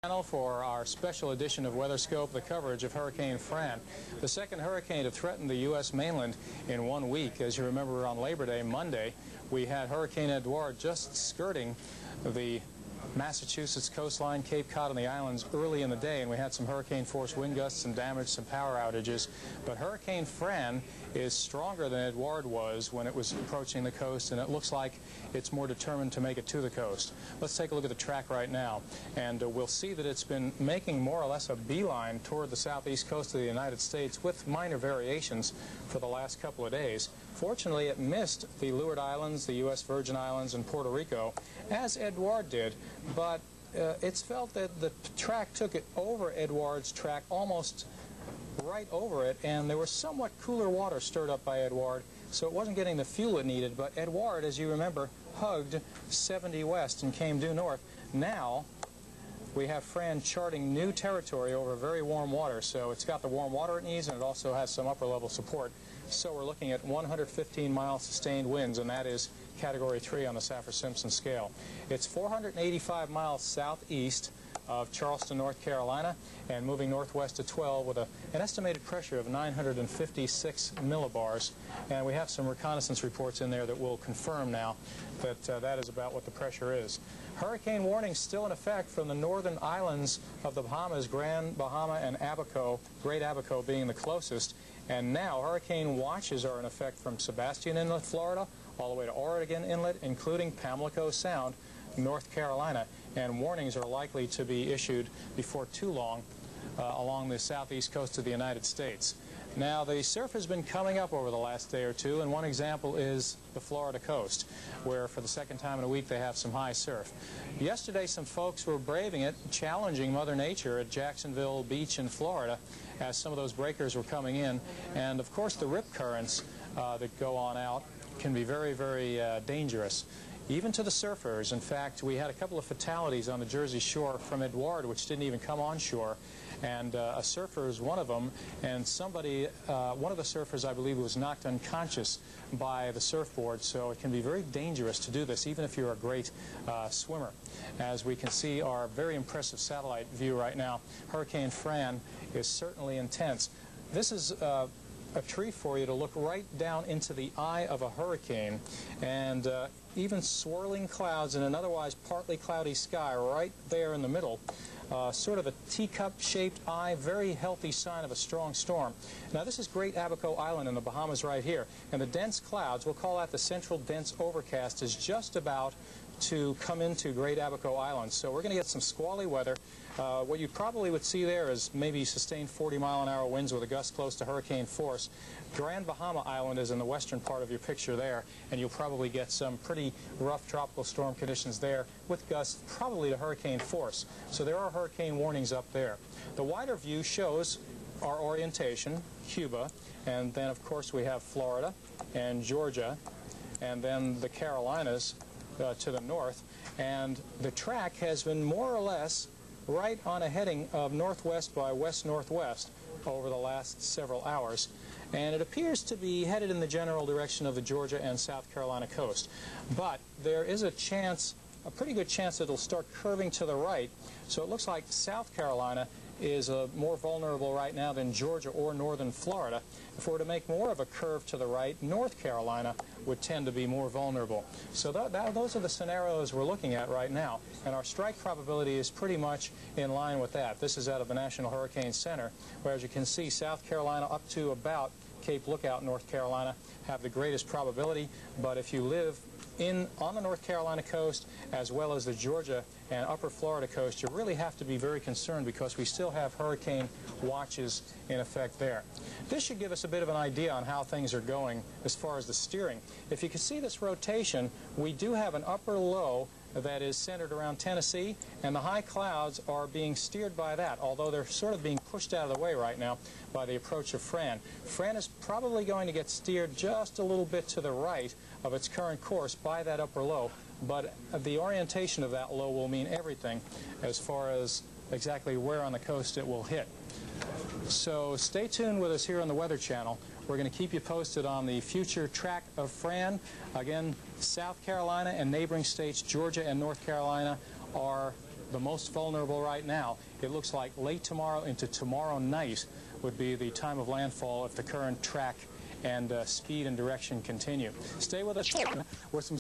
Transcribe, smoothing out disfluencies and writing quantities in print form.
For our special edition of WeatherScope, the coverage of Hurricane Fran, the second hurricane to threaten the U.S. mainland in 1 week. As you remember, on Labor Day, Monday, we had Hurricaneadventures just skirting the Massachusetts coastline, Cape Cod, and the islands early in the day, and we had some hurricane-force wind gusts, some damage, some power outages. But Hurricane Fran is stronger than Edouard was when it was approaching the coast, and it looks like it's more determined to make it to the coast. Let's take a look at the track right now, and we'll see that it's been making more or less a beeline toward the southeast coast of the United States with minor variations for the last couple of days. Fortunately, it missed the Leeward Islands, the U.S. Virgin Islands, and Puerto Rico, as Edouard did, but it's felt that the track took it over Edouard's track, almost right over it, and there was somewhat cooler water stirred up by Edouard, so it wasn't getting the fuel it needed. But Edouard, as you remember, hugged 70 west and came due north. Now we have Fran charting new territory over very warm water, so it's got the warm water it needs, and it also has some upper level support. So we're looking at 115-mile sustained winds, and that is Category 3 on the Saffir-Simpson scale. It's 485 miles southeast of Charleston, North Carolina, and moving northwest to 12 with an estimated pressure of 956 millibars. And we have some reconnaissance reports in there that will confirm now that that is about what the pressure is. Hurricane warnings still in effect from the northern islands of the Bahamas, Grand Bahama and Abaco, Great Abaco being the closest. And now hurricane watches are in effect from Sebastian Inlet, Florida, all the way to Oregon Inlet, including Pamlico Sound, North Carolina. And warnings are likely to be issued before too long along the southeast coast of the United States. Now, the surf has been coming up over the last day or two, and one example is the Florida coast, where for the second time in a week they have some high surf. Yesterday, some folks were braving it, challenging Mother Nature at Jacksonville Beach in Florida as some of those breakers were coming in. And, of course, the rip currents that go on out can be very, very dangerous, even to the surfers. In fact, we had a couple of fatalities on the Jersey shore from Edouard, which didn't even come on shore. And a surfer is one of them, and somebody, one of the surfers, I believe, was knocked unconscious by the surfboard, so it can be very dangerous to do this, even if you're a great swimmer. As we can see our very impressive satellite view right now, Hurricane Fran is certainly intense. This is a treat for you to look right down into the eye of a hurricane, and even swirling clouds in an otherwise partly cloudy sky right there in the middle. Sort of a teacup-shaped eye, very healthy sign of a strong storm. Now, this is Great Abaco Island in the Bahamas right here, and the dense clouds, we'll call that the central dense overcast, is just about to come into Great Abaco Island. So we're going to get some squally weather. What you probably would see there is maybe sustained 40-mile-an-hour winds with a gust close to hurricane force. Grand Bahama Island is in the western part of your picture there, and you'll probably get some pretty rough tropical storm conditions there with gusts probably to hurricane force. So there are hurricane warnings up there. The wider view shows our orientation, Cuba, and then, of course, we have Florida and Georgia, and then the Carolinas to the north. And the track has been more or less right on a heading of northwest by west-northwest over the last several hours, and it appears to be headed in the general direction of the Georgia and South Carolina coast. But there is a chance, a pretty good chance, that it'll start curving to the right, so it looks like South Carolina is more vulnerable right now than Georgia or northern Florida. If we're to make more of a curve to the right, North Carolina would tend to be more vulnerable. So those are the scenarios we're looking at right now, and our strike probability is pretty much in line with that. This is out of the National Hurricane Center, where, as you can see, South Carolina up to about Cape Lookout, North Carolina, have the greatest probability. But if you live on the North Carolina coast, as well as the Georgia and upper Florida coast, you really have to be very concerned, because we still have hurricane watches in effect there. This should give us a bit of an idea on how things are going as far as the steering. If you can see this rotation, we do have an upper low that is centered around Tennessee, and the high clouds are being steered by that, although they're sort of being pushed out of the way right now by the approach of Fran. Fran is probably going to get steered just a little bit to the right of its current course by that upper low, but the orientation of that low will mean everything as far as exactly where on the coast it will hit. So stay tuned with us here on the Weather Channel. We're going to keep you posted on the future track of Fran. Again, South Carolina and neighboring states, Georgia and North Carolina, are the most vulnerable right now. It looks like late tomorrow into tomorrow night would be the time of landfall if the current track and speed and direction continue. Stay with us. With some